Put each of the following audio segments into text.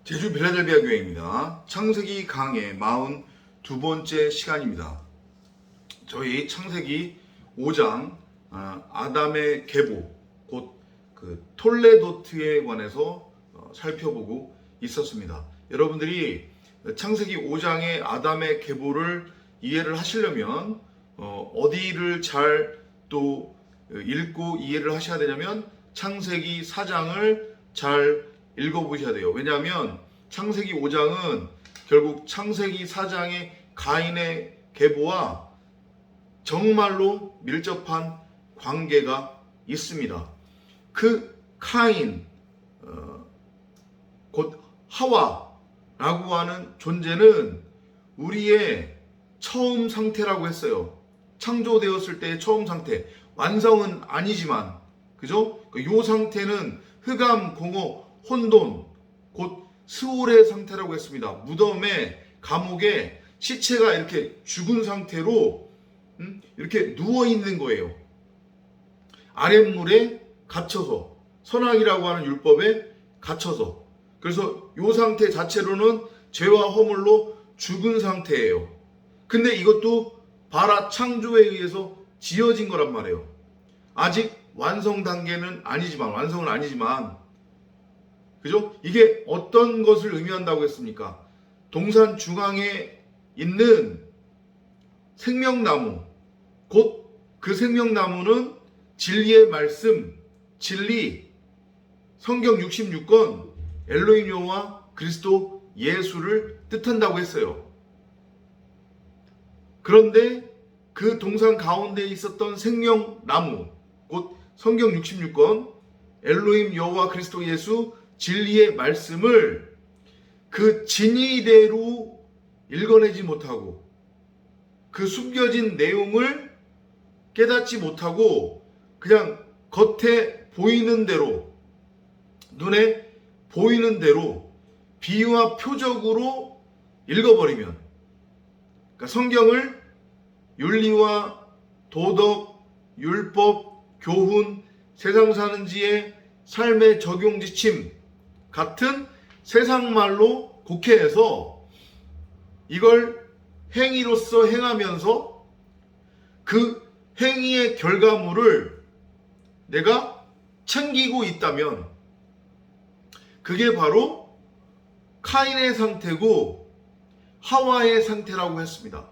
제주 빌라델비아 교회입니다. 창세기 강의 42번째 시간입니다. 저희 창세기 5장 아담의 계보 곧 그 톨레도트에 관해서 살펴보고 있었습니다. 여러분들이 창세기 5장의 아담의 계보를 이해를 하시려면 어디를 잘 또 읽고 이해를 하셔야 되냐면 창세기 4장을 잘 읽어보셔야 돼요. 왜냐하면 창세기 5장은 결국 창세기 4장의 가인의 계보와 정말로 밀접한 관계가 있습니다. 그 카인, 곧 하와라고 하는 존재는 우리의 처음 상태라고 했어요. 창조되었을 때의 처음 상태, 완성은 아니지만, 그죠? 이 상태는 흑암, 공허, 혼돈, 곧 스올의 상태라고 했습니다. 무덤에, 감옥에 시체가 이렇게 죽은 상태로 이렇게 누워 있는 거예요. 아랫물에 갇혀서, 선악이라고 하는 율법에 갇혀서. 그래서 이 상태 자체로는 죄와 허물로 죽은 상태예요. 근데 이것도 바라 창조에 의해서 지어진 거란 말이에요. 아직 완성 단계는 아니지만, 완성은 아니지만, 그죠? 이게 어떤 것을 의미한다고 했습니까? 동산 중앙에 있는 생명나무, 곧 그 생명나무는 진리의 말씀, 진리, 성경 66권, 엘로힘 여호와 그리스도 예수를 뜻한다고 했어요. 그런데 그 동산 가운데 있었던 생명나무, 곧 성경 66권, 엘로힘 여호와 그리스도 예수 진리의 말씀을 그 진리대로 읽어내지 못하고 그 숨겨진 내용을 깨닫지 못하고 그냥 겉에 보이는 대로, 눈에 보이는 대로 비유와 표적으로 읽어버리면, 그러니까 성경을 윤리와 도덕, 율법, 교훈, 세상 사는 지의 삶의 적용 지침 같은 세상 말로 곡해해서 이걸 행위로서 행하면서 그 행위의 결과물을 내가 챙기고 있다면 그게 바로 카인의 상태고 하와의 상태라고 했습니다.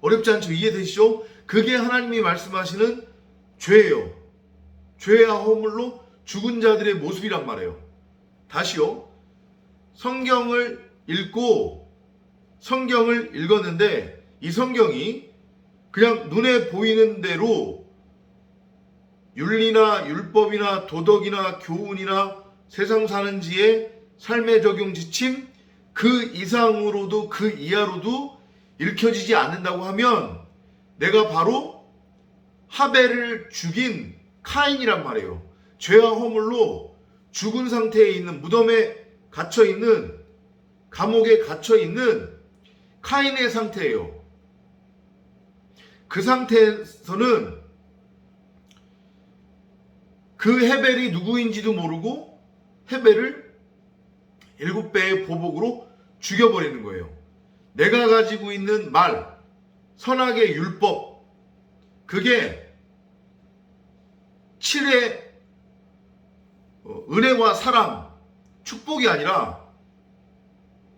어렵지 않죠? 이해되시죠? 그게 하나님이 말씀하시는 죄예요. 죄와 허물로 죽은 자들의 모습이란 말이에요. 다시요. 성경을 읽고 성경을 읽었는데 이 성경이 그냥 눈에 보이는 대로 윤리나 율법이나 도덕이나 교훈이나 세상 사는 지의 삶의 적용 지침 그 이상으로도 그 이하로도 읽혀지지 않는다고 하면 내가 바로 하벨을 죽인 카인이란 말이에요. 죄와 허물로 죽은 상태에 있는, 무덤에 갇혀있는, 감옥에 갇혀있는 카인의 상태예요. 그 상태에서는 그 헤벨이 누구인지도 모르고 헤벨을 7배의 보복으로 죽여버리는 거예요. 내가 가지고 있는 말, 선악의 율법, 그게 7의 은혜와 사랑, 축복이 아니라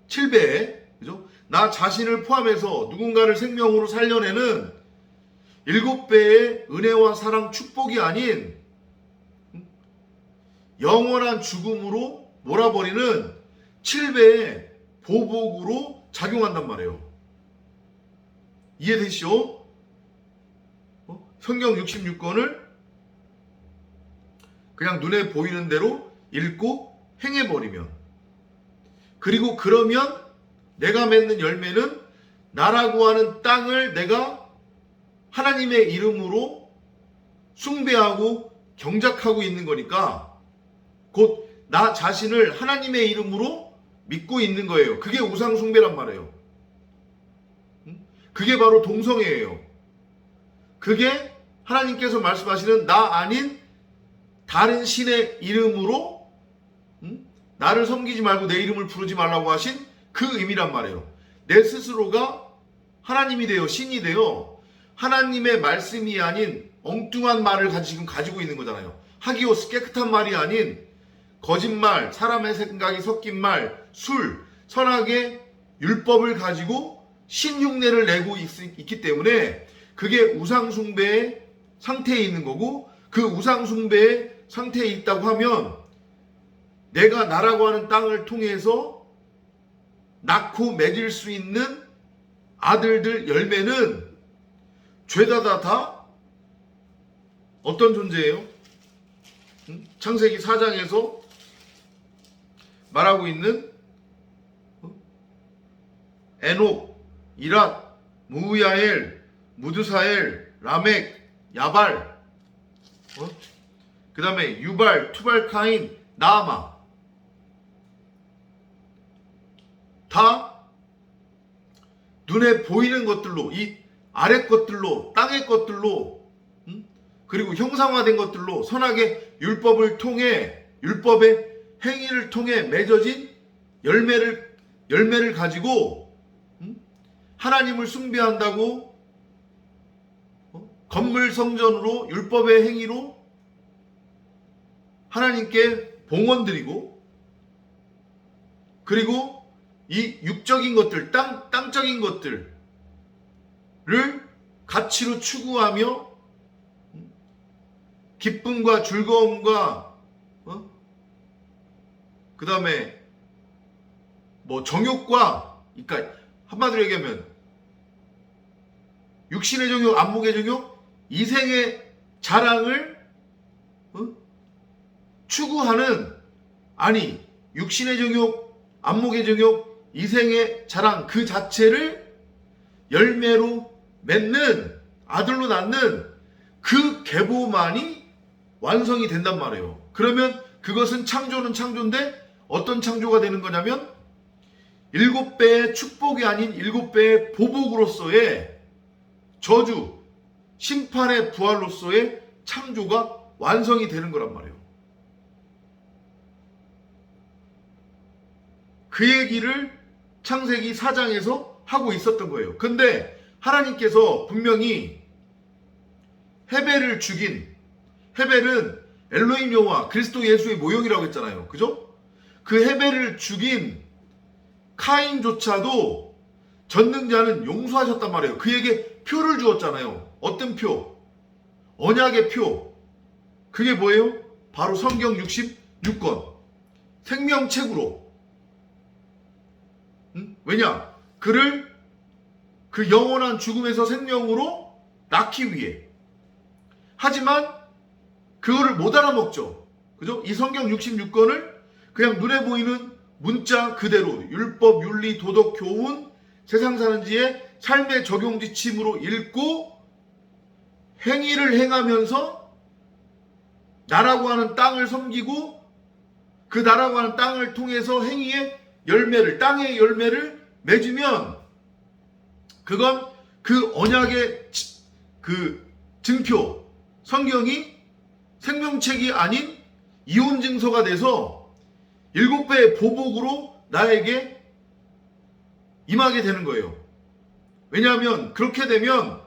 7배의, 그죠? 나 자신을 포함해서 누군가를 생명으로 살려내는 7배의 은혜와 사랑, 축복이 아닌 영원한 죽음으로 몰아버리는 7배의 보복으로 작용한단 말이에요. 이해되시죠? 성경 66권을 그냥 눈에 보이는 대로 읽고 행해버리면, 그리고 그러면 내가 맺는 열매는 나라고 하는 땅을 내가 하나님의 이름으로 숭배하고 경작하고 있는 거니까 곧 나 자신을 하나님의 이름으로 믿고 있는 거예요. 그게 우상 숭배란 말이에요. 그게 바로 동성애예요. 그게 하나님께서 말씀하시는 나 아닌 다른 신의 이름으로 나를 섬기지 말고 내 이름을 부르지 말라고 하신 그 의미란 말이에요. 내 스스로가 하나님이 되어 신이 되어 하나님의 말씀이 아닌 엉뚱한 말을 지금 가지고 있는 거잖아요. 하기오스, 깨끗한 말이 아닌 거짓말, 사람의 생각이 섞인 말, 술, 선악의 율법을 가지고 신흉내를 내고 있기 때문에 그게 우상숭배의 상태에 있는 거고, 그 우상숭배의 상태에 있다고 하면 내가 나라고 하는 땅을 통해서 낳고 맺을 수 있는 아들들 열매는 죄다 다 어떤 존재예요? 창세기 4장에서 말하고 있는 에녹, 이랏, 무야엘, 무드사엘, 라멕, 야발, 그 다음에 유발, 투발, 카인, 나아마, 다 눈에 보이는 것들로, 이 아래 것들로, 땅의 것들로, 그리고 형상화된 것들로 선악의 율법을 통해, 율법의 행위를 통해 맺어진 열매를 가지고 하나님을 숭배한다고 건물 성전으로 율법의 행위로 하나님께 봉헌드리고, 그리고 이 육적인 것들, 땅적인 것들을 가치로 추구하며 기쁨과 즐거움과 그 다음에 뭐 정욕과, 그러니까 한마디로 얘기하면 육신의 정욕, 안목의 정욕, 이생의 자랑을 추구하는, 아니 육신의 정욕, 안목의 정욕, 이생의 자랑 그 자체를 열매로 맺는, 아들로 낳는 그 계보만이 완성이 된단 말이에요. 그러면 그것은 창조는 창조인데 어떤 창조가 되는 거냐면 7배의 축복이 아닌 7배의 보복으로서의 저주, 심판의 부활로서의 창조가 완성이 되는 거란 말이에요. 그 얘기를 창세기 4장에서 하고 있었던 거예요. 근데 하나님께서 분명히 헤벨을 죽인, 헤벨은 엘로힘 여호와 그리스도 예수의 모형이라고 했잖아요. 그죠? 그 헤벨을 죽인 카인조차도 전능자는 용서하셨단 말이에요. 그에게 표를 주었잖아요. 어떤 표? 언약의 표. 그게 뭐예요? 바로 성경 66권 생명책으로. 왜냐? 그를 그 영원한 죽음에서 생명으로 낳기 위해. 하지만 그거를 못 알아먹죠. 그죠? 이 성경 66권을 그냥 눈에 보이는 문자 그대로 율법, 윤리, 도덕, 교훈, 세상 사는 지의 삶의 적용 지침으로 읽고 행위를 행하면서 나라고 하는 땅을 섬기고 그 나라고 하는 땅을 통해서 행위의 열매를, 땅의 열매를 맺으면 그건 그 언약의 그 증표, 성경이 생명책이 아닌 이혼 증서가 돼서 7배의 보복으로 나에게 임하게 되는 거예요. 왜냐하면 그렇게 되면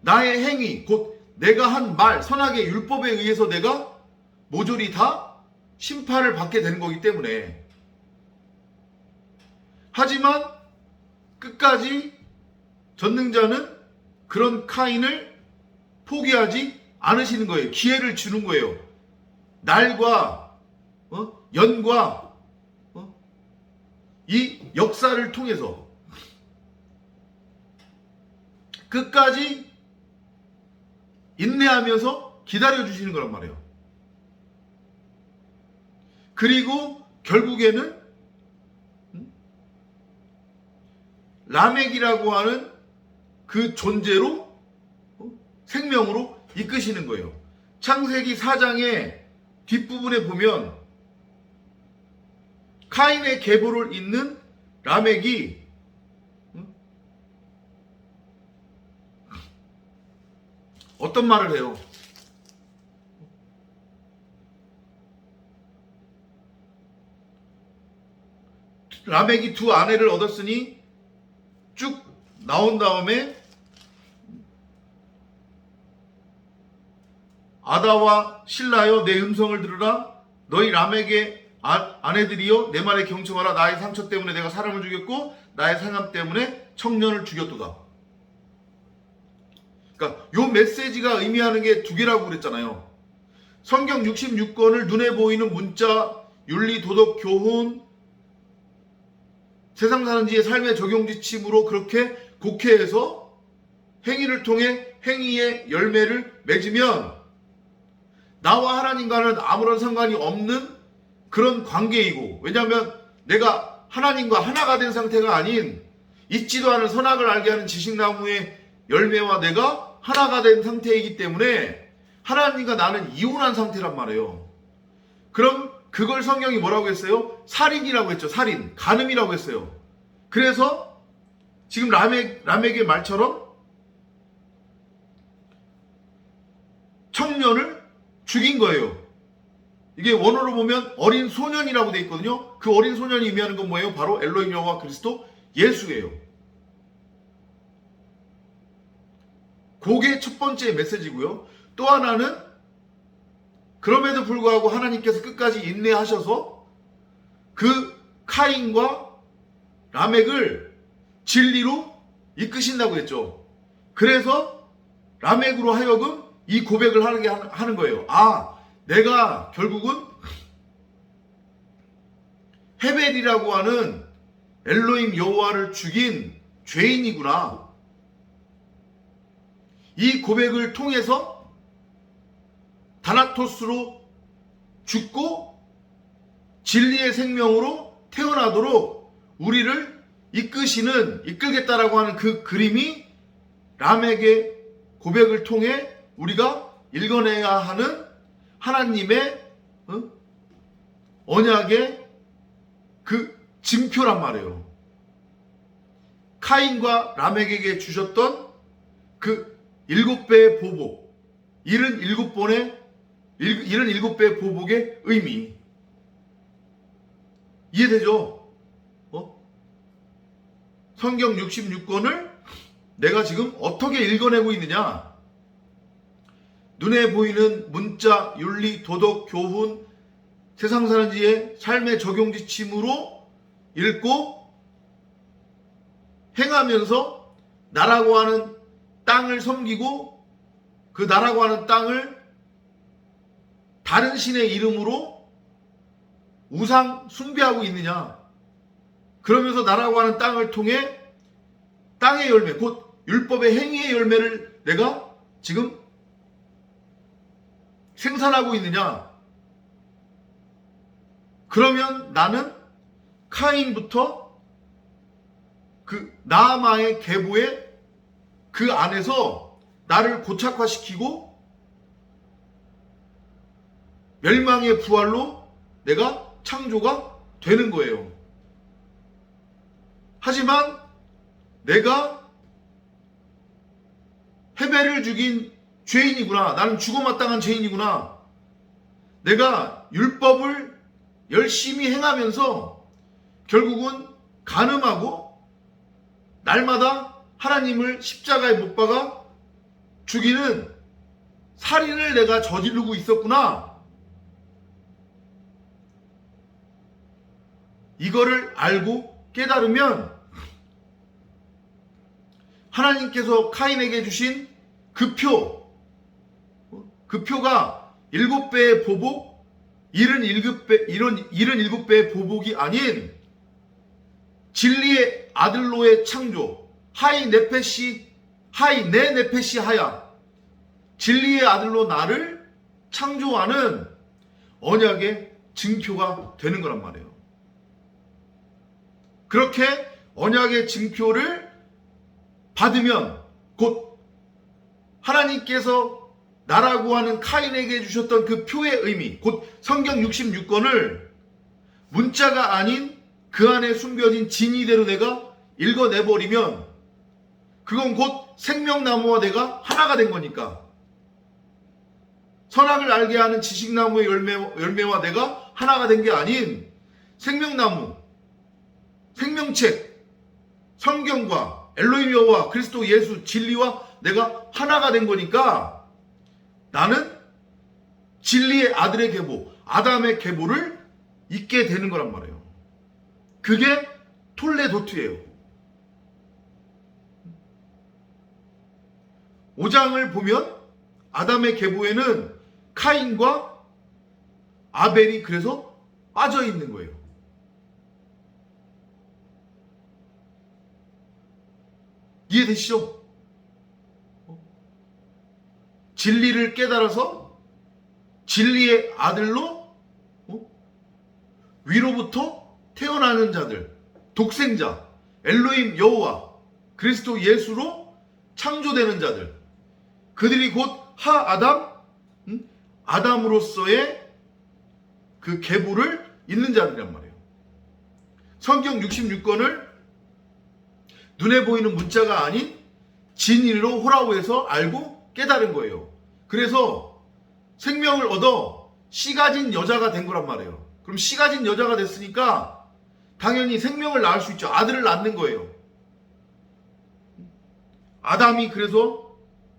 나의 행위, 곧 내가 한 말, 선악의 율법에 의해서 내가 모조리 다 심판을 받게 되는 거기 때문에. 하지만 끝까지 전능자는 그런 카인을 포기하지 않으시는 거예요. 기회를 주는 거예요. 날과 연과 이 역사를 통해서 끝까지 인내하면서 기다려주시는 거란 말이에요. 그리고 결국에는 라멕이라고 하는 그 존재로 생명으로 이끄시는 거예요. 창세기 4장의 뒷부분에 보면 카인의 계보를 잇는 라멕이 어떤 말을 해요? 라멕이 두 아내를 얻었으니 쭉 나온 다음에 아다와 실라여 내 음성을 들으라. 너희 라멕의 아내들이여 내 말에 경청하라. 나의 상처 때문에 내가 사람을 죽였고 나의 상함 때문에 청년을 죽였도다. 그러니까 요 메시지가 의미하는 게 두 개라고 그랬잖아요. 성경 66권을 눈에 보이는 문자, 윤리, 도덕, 교훈, 세상 사는 지의 삶의 적용 지침으로 그렇게 곡해해서 행위를 통해 행위의 열매를 맺으면 나와 하나님과는 아무런 상관이 없는 그런 관계이고, 왜냐하면 내가 하나님과 하나가 된 상태가 아닌 있지도 않은 선악을 알게 하는 지식나무의 열매와 내가 하나가 된 상태이기 때문에 하나님과 나는 이혼한 상태란 말이에요. 그럼 그걸 성경이 뭐라고 했어요? 살인이라고 했죠. 살인, 간음이라고 했어요. 그래서 지금 라멕의 말처럼 청년을 죽인 거예요. 이게 원어로 보면 어린 소년이라고 되어 있거든요. 그 어린 소년이 의미하는 건 뭐예요? 바로 엘로힘 여호와 그리스도 예수예요. 그게 첫 번째 메시지고요. 또 하나는 그럼에도 불구하고 하나님께서 끝까지 인내하셔서 그 카인과 라멕을 진리로 이끄신다고 했죠. 그래서 라멕으로 하여금 이 고백을 하는 거예요. 아, 내가 결국은 헤벨이라고 하는 엘로힘 여호와를 죽인 죄인이구나. 이 고백을 통해서 다나토스로 죽고 진리의 생명으로 태어나도록 우리를 이끌겠다라고 하는 그 그림이 라멕의 고백을 통해 우리가 읽어내야 하는 하나님의 언약의 그 징표란 말이에요. 카인과 라멕에게 주셨던 그 7배의 보복, 77배의 보복의 의미. 이해되죠? 성경 66권을 내가 지금 어떻게 읽어내고 있느냐? 눈에 보이는 문자, 윤리, 도덕, 교훈, 세상 사는 지의 삶의 적용 지침으로 읽고 행하면서 나라고 하는 땅을 섬기고 그 나라고 하는 땅을 다른 신의 이름으로 우상 숭배하고 있느냐? 그러면서 나라고 하는 땅을 통해 땅의 열매, 곧 율법의 행위의 열매를 내가 지금 생산하고 있느냐? 그러면 나는 카인부터 그 나아마의 계보의 그 안에서 나를 고착화시키고 멸망의 부활로 내가 창조가 되는 거예요. 하지만 내가 헤벨을 죽인 죄인이구나. 나는 죽어마땅한 죄인이구나. 내가 율법을 열심히 행하면서 결국은 간음하고 날마다 하나님을 십자가에 못 박아 죽이는 살인을 내가 저지르고 있었구나. 이거를 알고 깨달으면 하나님께서 카인에게 주신 그 표가 7배의 보복, 77배의 보복이 아닌 진리의 아들로의 창조, 하이 내 네페시 하야, 진리의 아들로 나를 창조하는 언약의 증표가 되는 거란 말이에요. 그렇게 언약의 증표를 받으면 곧 하나님께서 나라고 하는 카인에게 주셨던 그 표의 의미, 곧 성경 66권을 문자가 아닌 그 안에 숨겨진 진리대로 내가 읽어내버리면 그건 곧 생명나무와 내가 하나가 된 거니까. 선악을 알게 하는 지식나무의 열매와 내가 하나가 된 게 아닌 생명나무, 생명책, 성경과 엘로힘 여호와 그리스도 예수 진리와 내가 하나가 된 거니까 나는 진리의 아들의 계보, 아담의 계보를 잊게 되는 거란 말이에요. 그게 톨레도트예요. 5장을 보면 아담의 계보에는 카인과 아벨이 그래서 빠져 있는 거예요. 이해되시죠? 진리를 깨달아서 진리의 아들로 위로부터 태어나는 자들, 독생자, 엘로힘 여호와 그리스도 예수로 창조되는 자들, 그들이 곧 하아담, 아담으로서의 그 계보를 잇는 자들이란 말이에요. 성경 66권을 눈에 보이는 문자가 아닌 진리로 호라우에서 알고 깨달은 거예요. 그래서 생명을 얻어 씨 가진 여자가 된 거란 말이에요. 그럼 씨 가진 여자가 됐으니까 당연히 생명을 낳을 수 있죠. 아들을 낳는 거예요. 아담이 그래서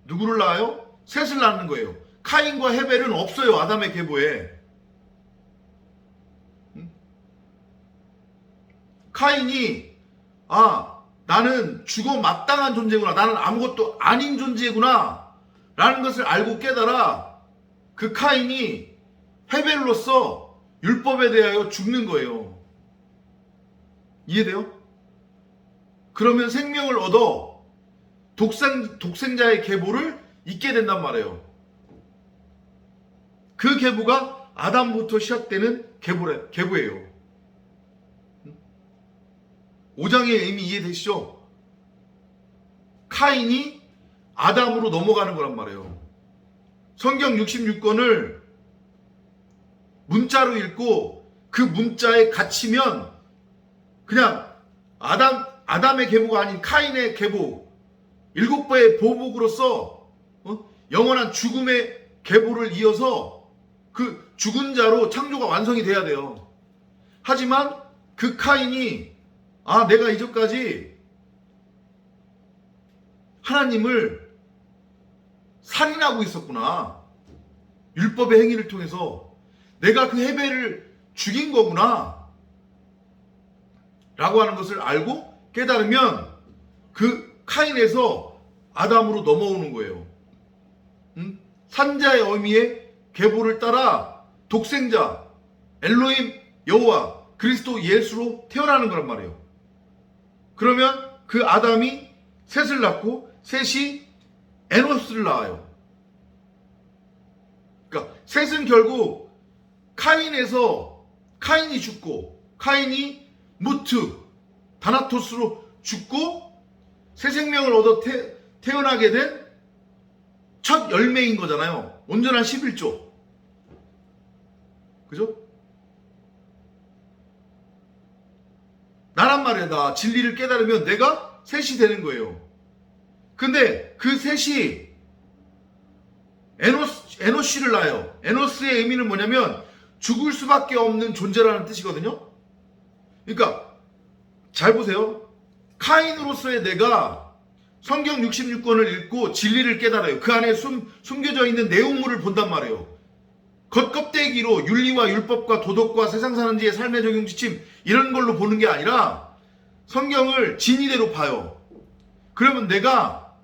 누구를 낳아요? 셋을 낳는 거예요. 카인과 헤벨은 없어요. 아담의 계보에. 카인이 나는 죽어 마땅한 존재구나, 나는 아무것도 아닌 존재구나 라는 것을 알고 깨달아 그 카인이 헤벨로서 율법에 대하여 죽는 거예요. 이해돼요? 그러면 생명을 얻어 독생자의 계보를 잊게 된단 말이에요. 그 계보가 아담부터 시작되는 계보예요. 5장의 의미 이해되시죠? 카인이 아담으로 넘어가는 거란 말이에요. 성경 66권을 문자로 읽고 그 문자에 갇히면 그냥 아담의 계보가 아닌 카인의 계보, 7배의 보복으로서 영원한 죽음의 계보를 이어서 그 죽은 자로 창조가 완성이 돼야 돼요. 하지만 그 카인이 내가 이전까지 하나님을 살인하고 있었구나. 율법의 행위를 통해서 내가 그 헤벨을 죽인 거구나 라고 하는 것을 알고 깨달으면 그 카인에서 아담으로 넘어오는 거예요. 산자의 의미의 계보를 따라 독생자 엘로힘 여호와 그리스도 예수로 태어나는 거란 말이에요. 그러면 그 아담이 셋을 낳고 셋이 에노스를 낳아요. 그러니까 셋은 결국 카인에서 카인이 죽고 카인이 무트 다나토스로 죽고 새 생명을 얻어 태어나게 된 첫 열매인 거잖아요. 온전한 11조. 그죠? 나란 말이야. 나 진리를 깨달으면 내가 셋이 되는 거예요. 근데 그 셋이 에노시를 낳아요. 에노스의 의미는 뭐냐면 죽을 수밖에 없는 존재라는 뜻이거든요. 그러니까 잘 보세요. 카인으로서의 내가 성경 66권을 읽고 진리를 깨달아요. 그 안에 숨겨져 있는 내용물을 본단 말이에요. 겉껍데기로 윤리와 율법과 도덕과 세상 사는 지의 삶의 적용 지침 이런 걸로 보는 게 아니라 성경을 진리대로 봐요. 그러면 내가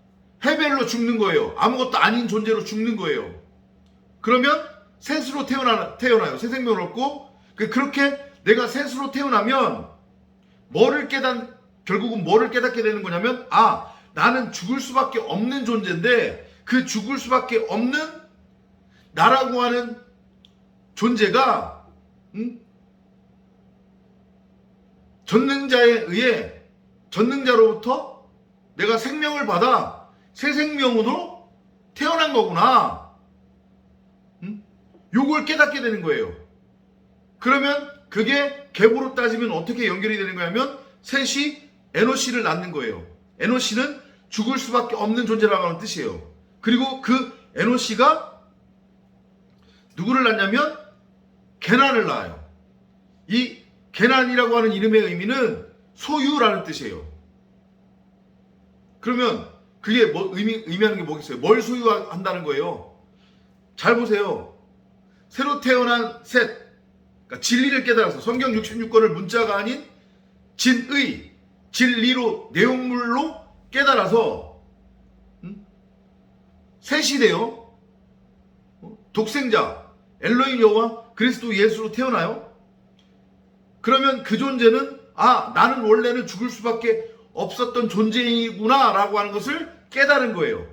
헤벨로 죽는 거예요. 아무것도 아닌 존재로 죽는 거예요. 그러면 셋으로 태어나요. 새 생명을 얻고 그렇게 내가 셋으로 태어나면 결국은 뭐를 깨닫게 되는 거냐면 나는 죽을 수밖에 없는 존재인데 그 죽을 수밖에 없는 나라고 하는 존재가 전능자에 의해 전능자로부터 내가 생명을 받아 새 생명으로 태어난 거구나. 요걸 깨닫게 되는 거예요. 그러면 그게 계보로 따지면 어떻게 연결이 되는 거냐면 셋이 에노시를 낳는 거예요. 에노시는 죽을 수밖에 없는 존재라고 하는 뜻이에요. 그리고 그 에노시가 누구를 낳냐면 게난을 낳아요. 이 게난이라고 하는 이름의 의미는 소유라는 뜻이에요. 그러면 그게 뭐 의미하는 게 뭐겠어요? 뭘 소유한다는 거예요? 잘 보세요. 새로 태어난 셋, 그러니까 진리를 깨달아서 성경 66권을 문자가 아닌 진의, 진리로 내용물로 깨달아서 셋이 돼요. 독생자 엘로힘 여호와 그리스도 예수로 태어나요. 그러면 그 존재는 나는 원래는 죽을 수밖에 없었던 존재이구나 라고 하는 것을 깨달은 거예요.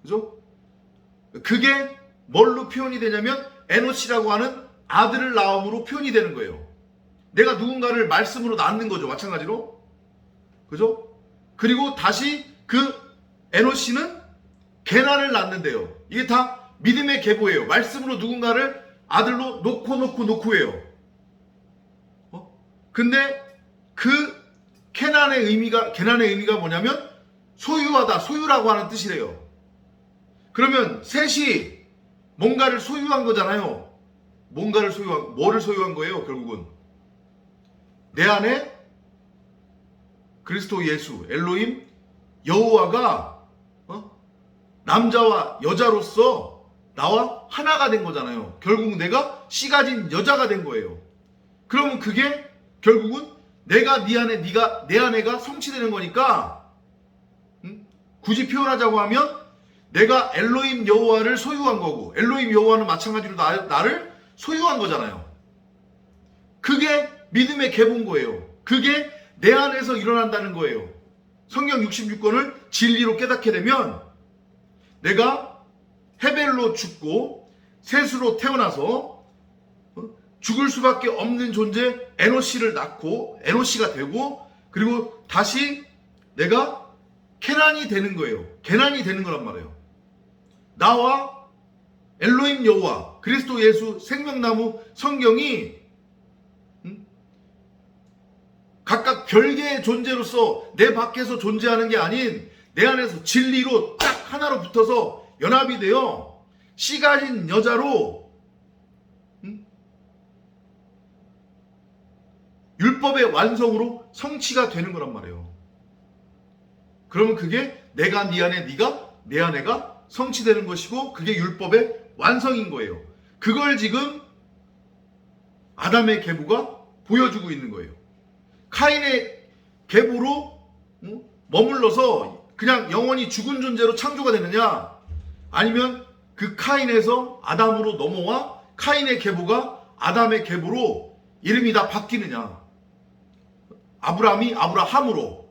그죠? 그게 뭘로 표현이 되냐면 에노시라고 하는 아들을 낳음으로 표현이 되는 거예요. 내가 누군가를 말씀으로 낳는 거죠. 마찬가지로. 그죠? 그리고 다시 그 에노시는 게나를 낳는데요. 이게 다 믿음의 계보예요. 말씀으로 누군가를 아들로 놓고예요. 근데 그 게난의 의미가 뭐냐면 소유하다, 소유라고 하는 뜻이래요. 그러면 셋이 뭔가를 소유한 거잖아요. 뭐를 소유한 거예요, 결국은? 내 안에 그리스도 예수, 엘로힘, 여호와가 남자와 여자로서 나와 하나가 된 거잖아요. 결국은 내가 씨 가진 여자가 된 거예요. 그러면 그게 결국은 내가 네 안에, 네가 내 안에가 성취되는 거니까 굳이 표현하자고 하면 내가 엘로힘 여호와를 소유한 거고 엘로힘 여호와는 마찬가지로 나를 소유한 거잖아요. 그게 믿음의 계보인 거예요. 그게 내 안에서 일어난다는 거예요. 성경 66권을 진리로 깨닫게 되면 내가 헤벨로 죽고 셋으로 태어나서 죽을 수밖에 없는 존재 에노시를 낳고 에노시가 되고 그리고 다시 내가 케난이 되는 거예요. 게난이 되는 거란 말이에요. 나와 엘로힘 여호와 그리스도 예수 생명나무 성경이 각각 별개의 존재로서 내 밖에서 존재하는 게 아닌 내 안에서 진리로 딱 하나로 붙어서 연합이 되어 씨 가진 여자로 율법의 완성으로 성취가 되는 거란 말이에요. 그러면 그게 내가 네 안에, 네가 내 안에가 성취되는 것이고 그게 율법의 완성인 거예요. 그걸 지금 아담의 계보가 보여주고 있는 거예요. 카인의 계보로 머물러서 그냥 영원히 죽은 존재로 창조가 되느냐, 아니면 그 카인에서 아담으로 넘어와 카인의 계보가 아담의 계보로 이름이 다 바뀌느냐, 아브라함이 아브라함으로,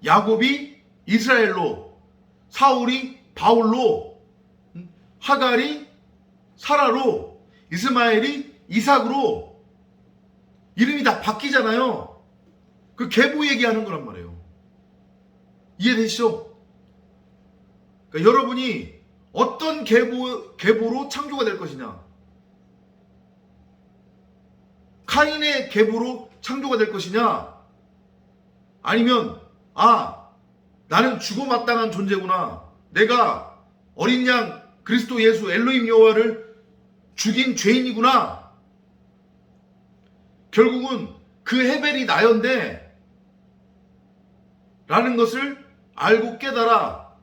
야곱이 이스라엘로, 사울이 바울로, 하갈이 사라로, 이스마엘이 이삭으로 이름이 다 바뀌잖아요. 그 계보 얘기하는 거란 말이에요. 이해되시죠? 그러니까 여러분이 어떤 계보로 창조가 될 것이냐, 카인의 계보로 창조가 될 것이냐, 아니면 나는 죽어마땅한 존재구나, 내가 어린 양 그리스도 예수 엘로힘 여호와를 죽인 죄인이구나, 결국은 그 헤벨이 나였는데 라는 것을 알고 깨달아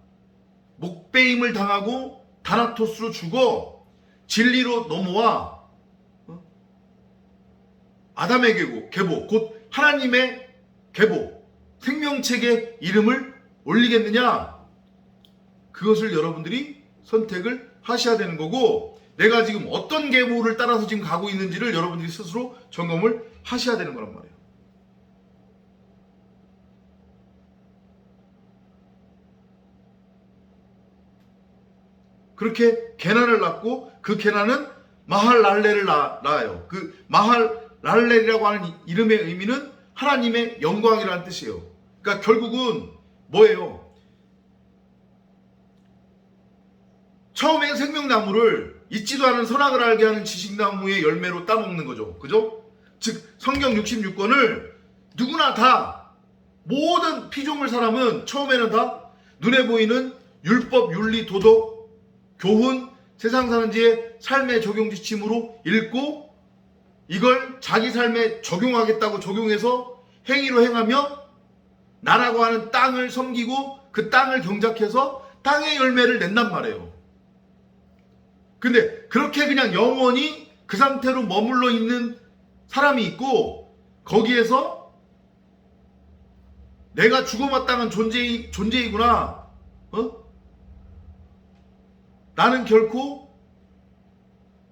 목배임을 당하고 다나토스로 죽어 진리로 넘어와 아담의 계보 곧 하나님의 계보 생명책의 이름을 올리겠느냐, 그것을 여러분들이 선택을 하셔야 되는 거고, 내가 지금 어떤 계보를 따라서 지금 가고 있는지를 여러분들이 스스로 점검을 하셔야 되는 거란 말이에요. 그렇게 게난을 낳고 그 게난은 마할랄렐을 낳아요. 그 마할랄렐이라고 하는 이름의 의미는 하나님의 영광이라는 뜻이에요. 그러니까 결국은 뭐예요? 처음엔 생명나무를 잊지도 않은 선악을 알게 하는 지식나무의 열매로 따먹는 거죠. 그죠? 즉 성경 66권을 누구나 다, 모든 피조물 사람은 처음에는 다 눈에 보이는 율법, 윤리, 도덕, 교훈, 세상 사는 지의 삶의 적용 지침으로 읽고 이걸 자기 삶에 적용하겠다고 적용해서 행위로 행하며 나라고 하는 땅을 섬기고 그 땅을 경작해서 땅의 열매를 낸단 말이에요. 근데 그렇게 그냥 영원히 그 상태로 머물러 있는 사람이 있고, 거기에서 내가 죽어마땅한 존재이구나, 나는 결코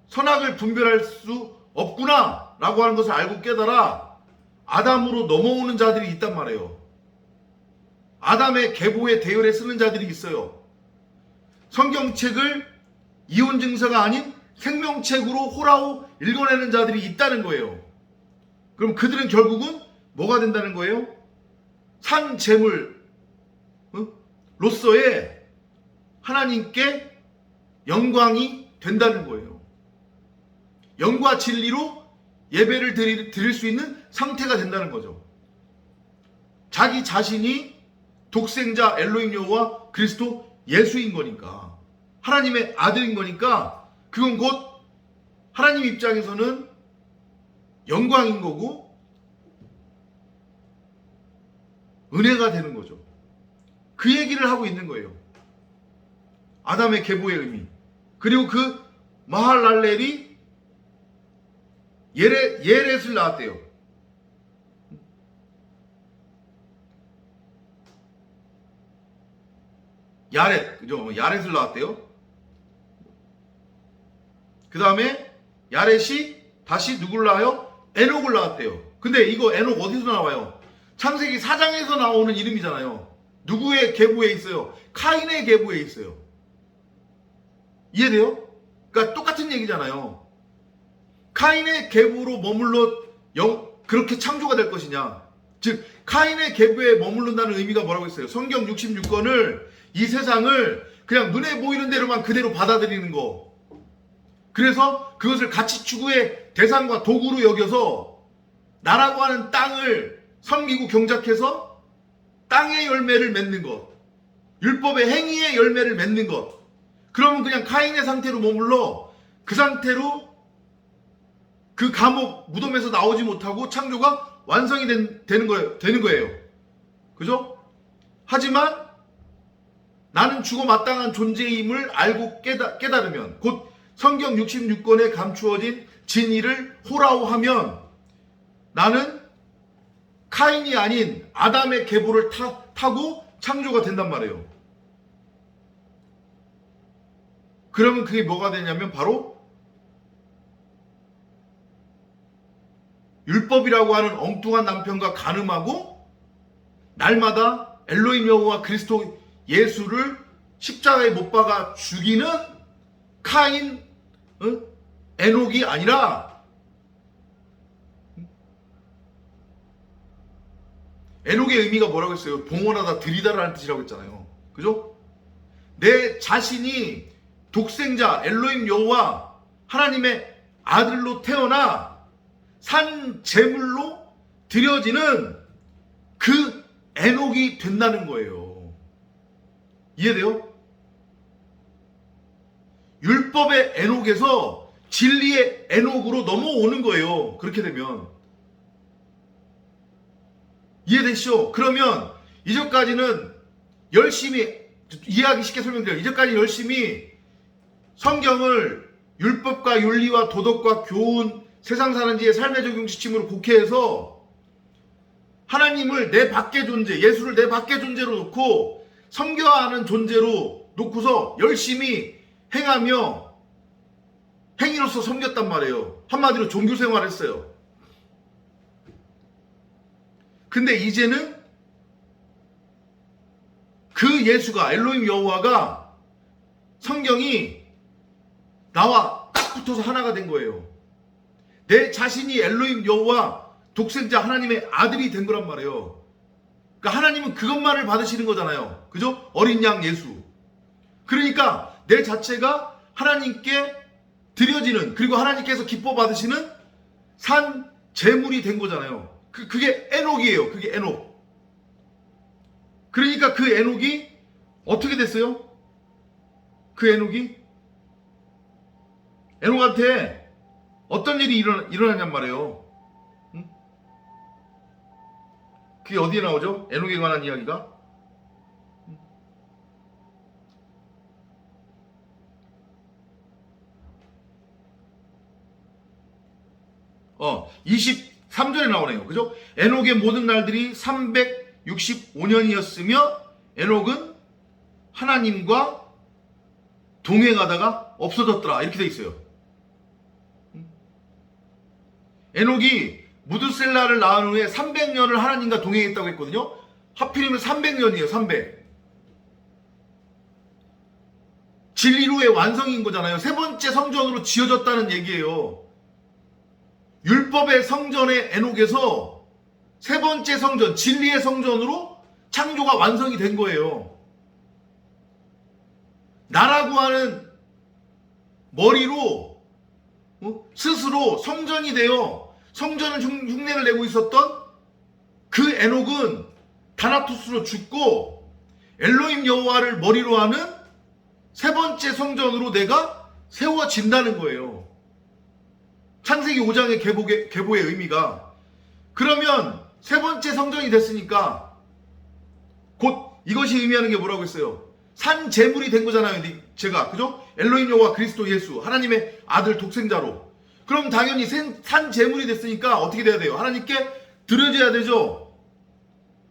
선악을 분별할 수 없구나 라고 하는 것을 알고 깨달아 아담으로 넘어오는 자들이 있단 말이에요. 아담의 계보의 대열에 쓰는 자들이 있어요. 성경책을 이혼 증서가 아닌 생명책으로 호라호 읽어내는 자들이 있다는 거예요. 그럼 그들은 결국은 뭐가 된다는 거예요? 산 제물로서의 하나님께 영광이 된다는 거예요. 영과 진리로 예배를 드릴 수 있는 상태가 된다는 거죠. 자기 자신이 독생자 엘로힘 여호와 그리스도 예수인 거니까, 하나님의 아들인 거니까, 그건 곧 하나님 입장에서는 영광인 거고 은혜가 되는 거죠. 그 얘기를 하고 있는 거예요. 아담의 계보의 의미. 그리고 그 마할랄렐이 예렛을 낳았대요. 야렛, 그죠? 야렛을 낳았대요. 그 다음에 야렛이 다시 누굴 낳아요? 에녹을 낳았대요. 근데 이거 에녹 어디서 나와요? 창세기 4장에서 나오는 이름이잖아요. 누구의 계보에 있어요? 카인의 계보에 있어요. 이해돼요? 그러니까 똑같은 얘기잖아요. 카인의 계보로 머물러 그렇게 창조가 될 것이냐. 즉 카인의 계보에 머무른다는 의미가 뭐라고 했어요? 성경 66권을, 이 세상을 그냥 눈에 보이는 대로만 그대로 받아들이는 거. 그래서 그것을 가치 추구의 대상과 도구로 여겨서 나라고 하는 땅을 섬기고 경작해서 땅의 열매를 맺는 것, 율법의 행위의 열매를 맺는 것. 그러면 그냥 카인의 상태로 머물러 그 상태로 그 감옥 무덤에서 나오지 못하고 창조가 완성이 되는 거예요. 그죠? 하지만 나는 죽어 마땅한 존재임을 알고 깨달으면, 곧 성경 66권에 감추어진 진리를 호라오하면, 나는 카인이 아닌 아담의 계보를 타고 창조가 된단 말이에요. 그러면 그게 뭐가 되냐면 바로 율법이라고 하는 엉뚱한 남편과 간음하고 날마다 엘로힘 여호와 그리스도 예수를 십자가에 못 박아 죽이는 카인, 에녹이 아니라, 에녹의 의미가 뭐라고 했어요? 봉헌하다 드리다라는 뜻이라고 했잖아요. 그죠? 내 자신이 독생자 엘로힘 여호와 하나님의 아들로 태어나 산 제물로 드려지는 그 에녹이 된다는 거예요. 이해돼요? 율법의 에녹에서 진리의 에녹으로 넘어오는 거예요. 그렇게 되면. 이해되시죠? 그러면 이전까지는 열심히, 이해하기 쉽게 설명드려요. 이전까지 열심히 성경을 율법과 윤리와 도덕과 교훈, 세상 사는 지의 삶의 적용지침으로 곡해해서 하나님을 내 밖의 존재, 예수를 내 밖의 존재로 놓고 섬겨하는 존재로 놓고서 열심히 행하며 행위로서 섬겼단 말이에요. 한마디로 종교생활을 했어요. 근데 이제는 그 예수가, 엘로힘 여호와가, 성경이 나와 딱 붙어서 하나가 된 거예요. 내 자신이 엘로힘 여호와 독생자 하나님의 아들이 된 거란 말이에요. 그러니까 하나님은 그것만을 받으시는 거잖아요. 그죠? 어린 양 예수. 그러니까 내 자체가 하나님께 드려지는, 그리고 하나님께서 기뻐 받으시는 산 제물이 된 거잖아요. 그게 에녹이에요. 그게 에녹. 그러니까 그 에녹이 어떻게 됐어요? 그 에녹이 에녹한테 어떤 일이 일어나냔 말이에요. 응? 그게 어디에 나오죠? 에녹에 관한 이야기가? 23절에 나오네요. 그죠? 에녹의 모든 날들이 365년이었으며 에녹은 하나님과 동행하다가 없어졌더라. 이렇게 돼 있어요. 에녹이 무드셀라를 낳은 후에 300년을 하나님과 동행했다고 했거든요. 하필이면 300년이에요. 300. 진리로의 완성인 거잖아요. 세 번째 성전으로 지어졌다는 얘기예요. 율법의 성전의 에녹에서 세 번째 성전, 진리의 성전으로 창조가 완성이 된 거예요. 나라고 하는 머리로 스스로 성전이 되어 성전을 흉내를 내고 있었던 그 에녹은 다나토스로 죽고 엘로힘 여호와를 머리로 하는 세 번째 성전으로 내가 세워진다는 거예요. 창세기 5장의 계보의 의미가. 그러면 세 번째 성전이 됐으니까 곧 이것이 의미하는 게 뭐라고 했어요? 산 제물이 된 거잖아요. 제가, 그죠? 엘로힘 여호와 그리스도 예수, 하나님의 아들 독생자로. 그럼 당연히 산 제물이 됐으니까 어떻게 돼야 돼요? 하나님께 드려져야 되죠.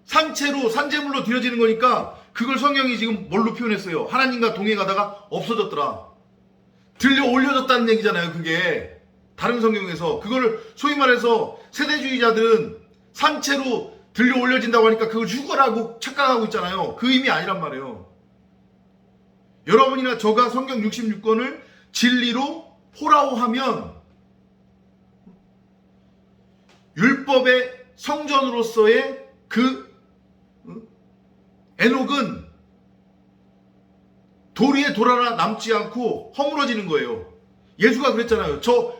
산채로, 산제물로 드려지는 거니까 그걸 성경이 지금 뭘로 표현했어요? 하나님과 동행하다가 없어졌더라. 들려 올려졌다는 얘기잖아요. 그게 다른 성경에서. 그거를 소위 말해서 세대주의자들은 산채로 들려 올려진다고 하니까 그걸 휴거라고 착각하고 있잖아요. 그 의미 아니란 말이에요. 여러분이나 저가 성경 66권을 진리로 포라오하면 율법의 성전으로서의 그 에녹은 돌 위에 돌 하나 남지 않고 허물어지는 거예요. 예수가 그랬잖아요. 저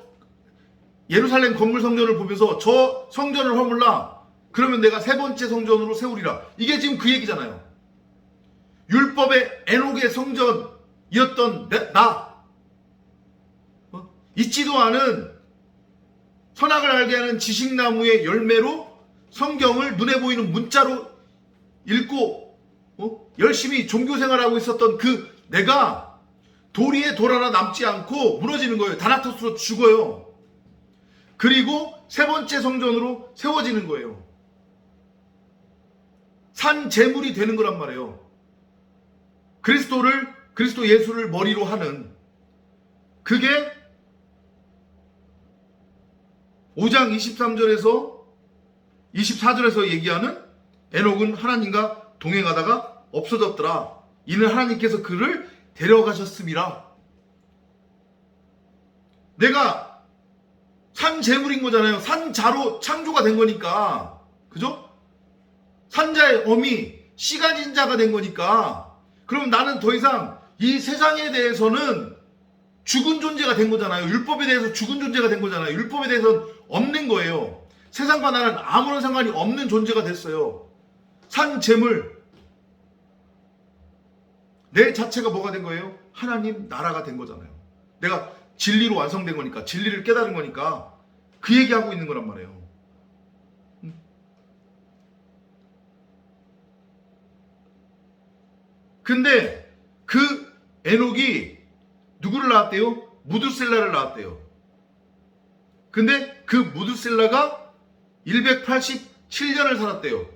예루살렘 건물 성전을 보면서 저 성전을 허물라. 그러면 내가 세 번째 성전으로 세우리라. 이게 지금 그 얘기잖아요. 율법의 에녹의 성전이었던 나, 있지도 않은 선악을 알게 하는 지식나무의 열매로 성경을 눈에 보이는 문자로 읽고 열심히 종교생활하고 있었던 그 내가 돌 위에 돌 하나 남지 않고 무너지는 거예요. 다나토스로 죽어요. 그리고 세 번째 성전으로 세워지는 거예요. 산 제물이 되는 거란 말이에요. 그리스도 예수를 머리로 하는, 그게 5장 23절에서 24절에서 얘기하는 에녹은 하나님과 동행하다가 없어졌더라. 이는 하나님께서 그를 데려가셨음이라. 내가 산 제물인 거잖아요. 산자로 창조가 된 거니까. 그죠? 산자의 어미, 씨가진 자가 된 거니까. 그럼 나는 더 이상 이 세상에 대해서는 죽은 존재가 된 거잖아요. 율법에 대해서 죽은 존재가 된 거잖아요. 율법에 대해서는 없는 거예요. 세상과 나는 아무런 상관이 없는 존재가 됐어요. 산 제물. 내 자체가 뭐가 된 거예요? 하나님 나라가 된 거잖아요. 내가 진리로 완성된 거니까, 진리를 깨달은 거니까 그 얘기하고 있는 거란 말이에요. 근데 그 에녹이 누구를 낳았대요? 무드셀라를 낳았대요. 근데 그 무드셀라가 187년을 살았대요.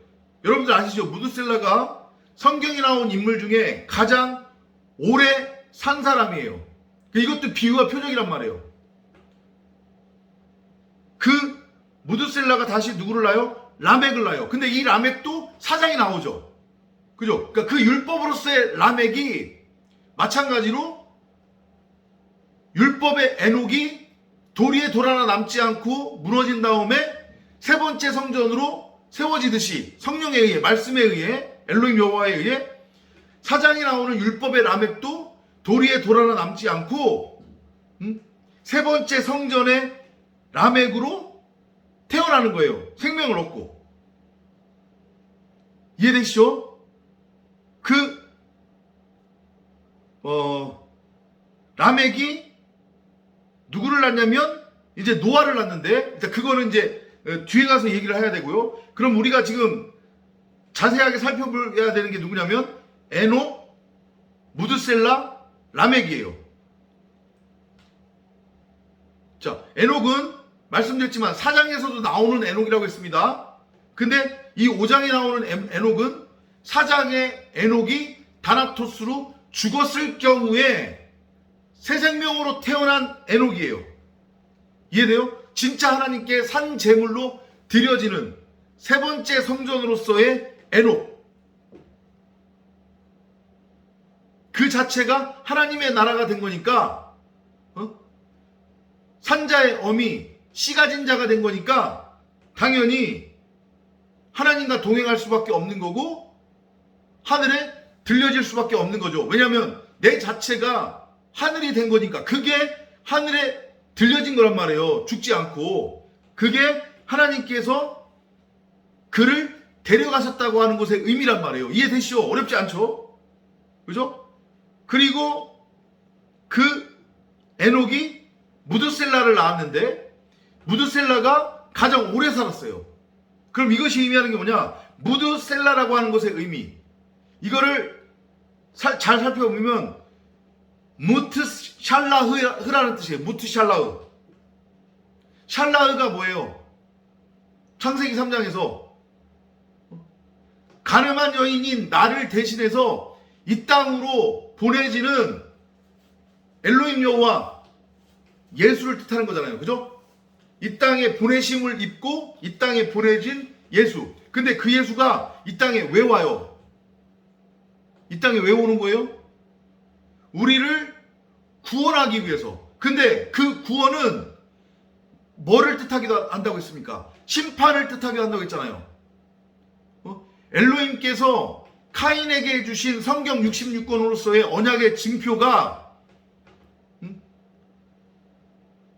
여러분들 아시죠? 무드셀라가 성경에 나온 인물 중에 가장 오래 산 사람이에요. 이것도 비유와 표적이란 말이에요. 그 무드셀라가 다시 누구를 낳아요? 라멕을 낳아요. 근데 이 라멕도 사장이 나오죠. 그죠? 그러니까 그 율법으로서의 라멕이 마찬가지로 율법의 에녹이 돌 위에 돌 하나 남지 않고 무너진 다음에 세 번째 성전으로 세워지듯이 성령에 의해, 말씀에 의해, 엘로힘 여호와에 의해 사장이 나오는 율법의 라멕도 돌 위에 돌 하나 남지 않고 세 번째 성전의 라멕으로 태어나는 거예요. 생명을 얻고. 이해되시죠? 라멕이 누구를 낳냐면 이제 노아를 낳는데, 그거는 이제 뒤에 가서 얘기를 해야 되고요. 그럼 우리가 지금 자세하게 살펴봐야 되는 게 누구냐면 에녹, 무드셀라, 라멕이에요. 자, 에녹은 말씀드렸지만 4장에서도 나오는 에녹이라고 했습니다. 근데 이 5장에 나오는 에녹은 4장의 에녹이 다나토스로 죽었을 경우에 새 생명으로 태어난 에녹이에요. 이해돼요? 진짜 하나님께 산 제물로 드려지는 세 번째 성전으로서의 에녹. 그 자체가 하나님의 나라가 된 거니까, 산자의 어미, 씨 가진 자가 된 거니까 당연히 하나님과 동행할 수밖에 없는 거고 하늘에 들려질 수밖에 없는 거죠. 왜냐하면 내 자체가 하늘이 된 거니까. 그게 하늘에 들려진 거란 말이에요. 죽지 않고. 그게 하나님께서 그를 데려가셨다고 하는 것의 의미란 말이에요. 이해되시죠? 어렵지 않죠? 그죠? 그리고 그 에녹이 무드셀라를 낳았는데 무드셀라가 가장 오래 살았어요. 그럼 이것이 의미하는 게 뭐냐? 무드셀라라고 하는 것의 의미. 이거를 잘 살펴보면 무트샬라흐라는 뜻이에요. 무트샬라흐. 샬라흐가 뭐예요? 창세기 3장에서 가늠한 여인인 나를 대신해서 이 땅으로 보내지는 엘로힘 여호와 예수를 뜻하는 거잖아요. 그죠? 이 땅에 보내심을 입고 이 땅에 보내진 예수. 근데 그 예수가 이 땅에 왜 와요? 이 땅에 왜 오는 거예요? 우리를 구원하기 위해서. 근데 그 구원은 뭐를 뜻하기도 한다고 했습니까? 심판을 뜻하기도 한다고 했잖아요. 엘로힘께서 카인에게 주신 성경 66권으로서의 언약의 징표가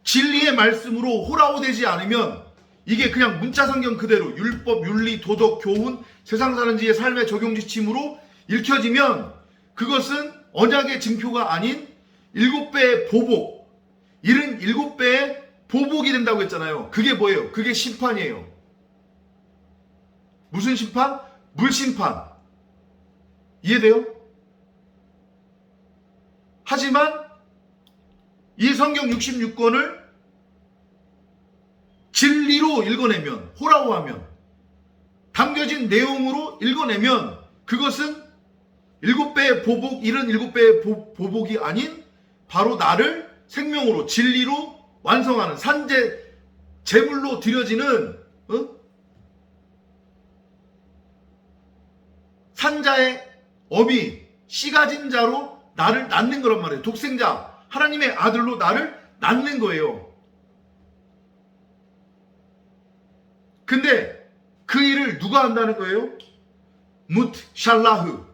진리의 말씀으로 호라호되지 않으면 이게 그냥 문자 성경 그대로 율법, 윤리, 도덕, 교훈, 세상 사는 지의 삶의 적용 지침으로 읽혀지면 그것은 언약의 징표가 아닌 7배의 보복, 77배의 보복이 된다고 했잖아요. 그게 뭐예요? 그게 심판이에요. 무슨 심판? 물심판. 이해돼요? 하지만 이 성경 66권을 진리로 읽어내면, 호라호하면, 담겨진 내용으로 읽어내면 그것은 7배의 보복, 77배의 보복이 아닌 바로 나를 생명으로, 진리로 완성하는 산재, 제물로 드려지는 산자의 어미, 씨 가진 자로 나를 낳는 거란 말이에요. 독생자, 하나님의 아들로 나를 낳는 거예요. 근데 그 일을 누가 한다는 거예요? 무트샬라흐.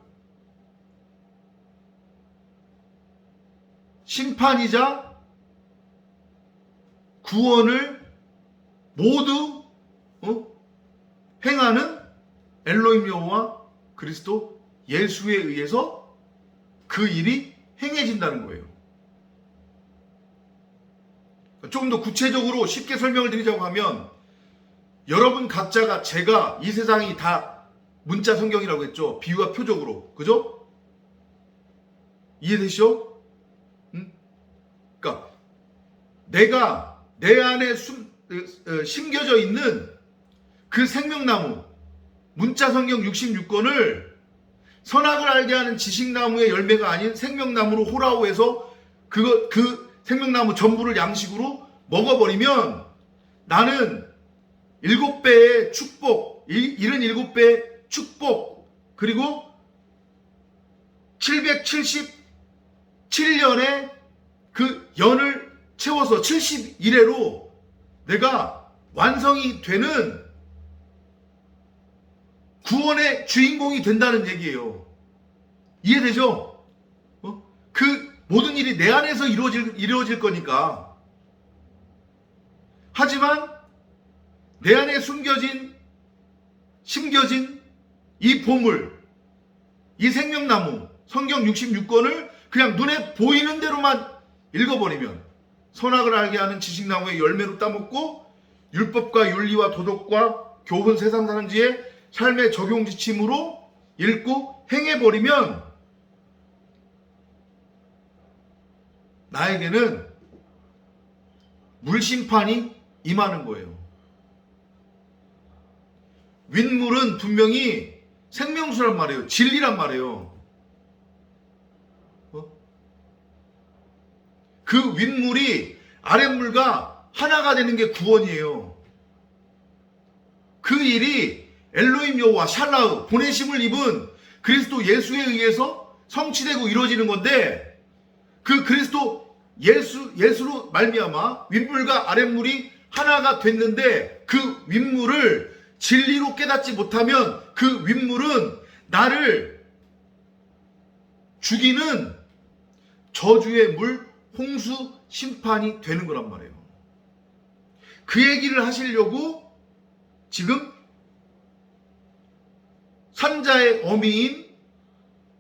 심판이자 구원을 모두 행하는 엘로힘 여호와 그리스도 예수에 의해서 그 일이 행해진다는 거예요. 조금 더 구체적으로 쉽게 설명을 드리자고 하면 여러분 각자가 제가 이 세상이 다 문자 성경이라고 했죠. 비유와 표적으로. 그죠? 이해되시죠? 그러니까 내가 내 안에 심겨져 있는 그 생명나무 문자 성경 66권을 선악을 알게 하는 지식나무의 열매가 아닌 생명나무로 호라호해서 그 생명나무 전부를 양식으로 먹어버리면 나는 7배의 축복, 77배의 축복, 그리고 777년의 그 연을 채워서 71회로 내가 완성이 되는 구원의 주인공이 된다는 얘기예요. 이해되죠? 그 모든 일이 내 안에서 이루어질 거니까. 하지만 내 안에 심겨진 이 보물, 이 생명나무, 성경 66권을 그냥 눈에 보이는 대로만 읽어버리면, 선악을 알게 하는 지식나무의 열매로 따먹고 율법과 윤리와 도덕과 교훈 세상 사는지의 삶의 적용 지침으로 읽고 행해버리면 나에게는 물심판이 임하는 거예요. 윗물은 분명히 생명수란 말이에요. 진리란 말이에요. 그 윗물이 아랫물과 하나가 되는 게 구원이에요. 그 일이 엘로힘 여호와 샬라흐 보내심을 입은 그리스도 예수에 의해서 성취되고 이루어지는 건데, 그 그리스도 예수로 말미암아 윗물과 아랫물이 하나가 됐는데, 그 윗물을 진리로 깨닫지 못하면 그 윗물은 나를 죽이는 저주의 물, 홍수 심판이 되는 거란 말이에요. 그 얘기를 하시려고 지금 산자의 어미인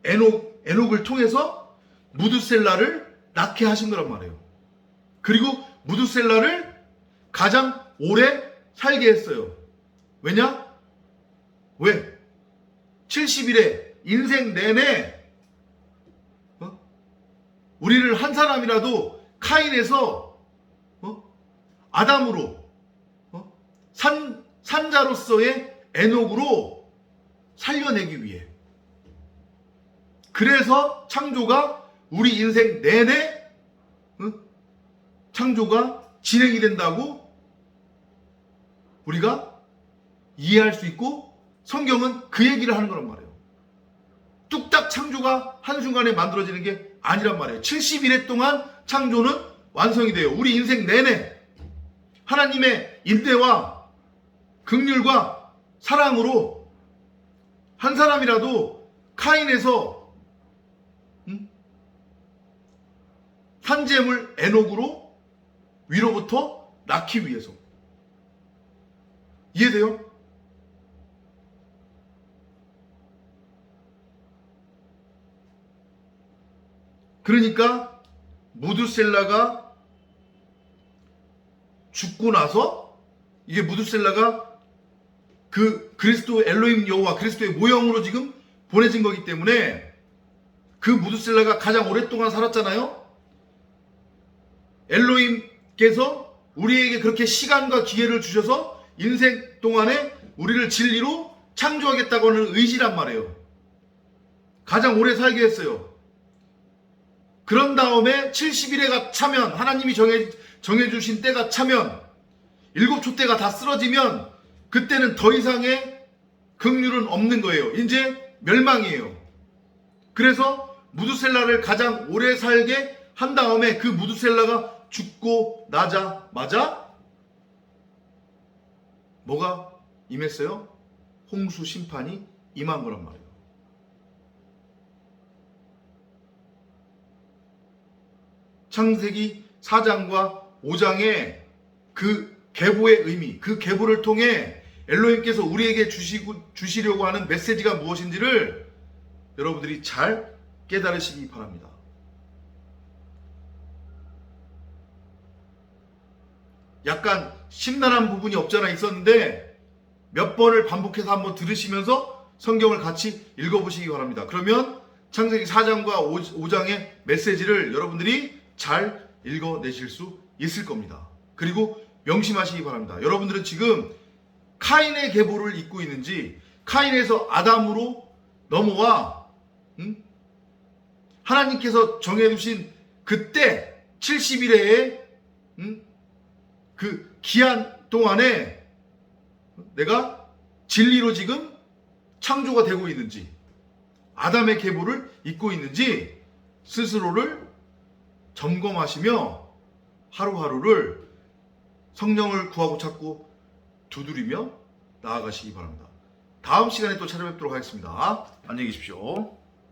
에녹을 통해서 무드셀라를 낳게 하신 거란 말이에요. 그리고 무드셀라를 가장 오래 살게 했어요. 왜냐? 왜? 70일에 인생 내내 우리를 한 사람이라도 카인에서 아담으로 산자로서의 에녹으로 살려내기 위해. 그래서 창조가 우리 인생 내내 창조가 진행이 된다고 우리가 이해할 수 있고, 성경은 그 얘기를 하는 거란 말이에요. 뚝딱 창조가 한순간에 만들어지는 게 아니란 말이에요. 70일 동안 창조는 완성이 돼요. 우리 인생 내내 하나님의 인내와 긍휼과 사랑으로 한 사람이라도 카인에서 산재물 에녹으로 위로부터 낳기 위해서. 이해돼요? 그러니까 무드셀라가 죽고 나서, 이게 무드셀라가 그 그리스도 엘로힘 여호와 그리스도의 모형으로 지금 보내진 거기 때문에, 그 무드셀라가 가장 오랫동안 살았잖아요. 엘로힘께서 우리에게 그렇게 시간과 기회를 주셔서 인생 동안에 우리를 진리로 창조하겠다고 하는 의지란 말이에요. 가장 오래 살게 했어요. 그런 다음에 70일에가 차면, 하나님이 정해주신 때가 차면, 7초 때가 다 쓰러지면 그때는 더 이상의 긍휼은 없는 거예요. 이제 멸망이에요. 그래서 무드셀라를 가장 오래 살게 한 다음에 그 무드셀라가 죽고 나자마자 뭐가 임했어요? 홍수 심판이 임한 거란 말이에요. 창세기 4장과 5장의 그 계보의 의미, 그 계보를 통해 엘로힘께서 우리에게 주시려고 하는 메시지가 무엇인지를 여러분들이 잘 깨달으시기 바랍니다. 약간 심란한 부분이 없잖아 있었는데 몇 번을 반복해서 한번 들으시면서 성경을 같이 읽어보시기 바랍니다. 그러면 창세기 4장과 5장의 메시지를 여러분들이 잘 읽어내실 수 있을 겁니다. 그리고 명심하시기 바랍니다. 여러분들은 지금 카인의 계보를 잇고 있는지, 카인에서 아담으로 넘어와 하나님께서 정해두신 그때 70일의 그 기한 동안에 내가 진리로 지금 창조가 되고 있는지, 아담의 계보를 잇고 있는지 스스로를 점검하시며 하루하루를 성령을 구하고 찾고 두드리며 나아가시기 바랍니다. 다음 시간에 또 찾아뵙도록 하겠습니다. 안녕히 계십시오.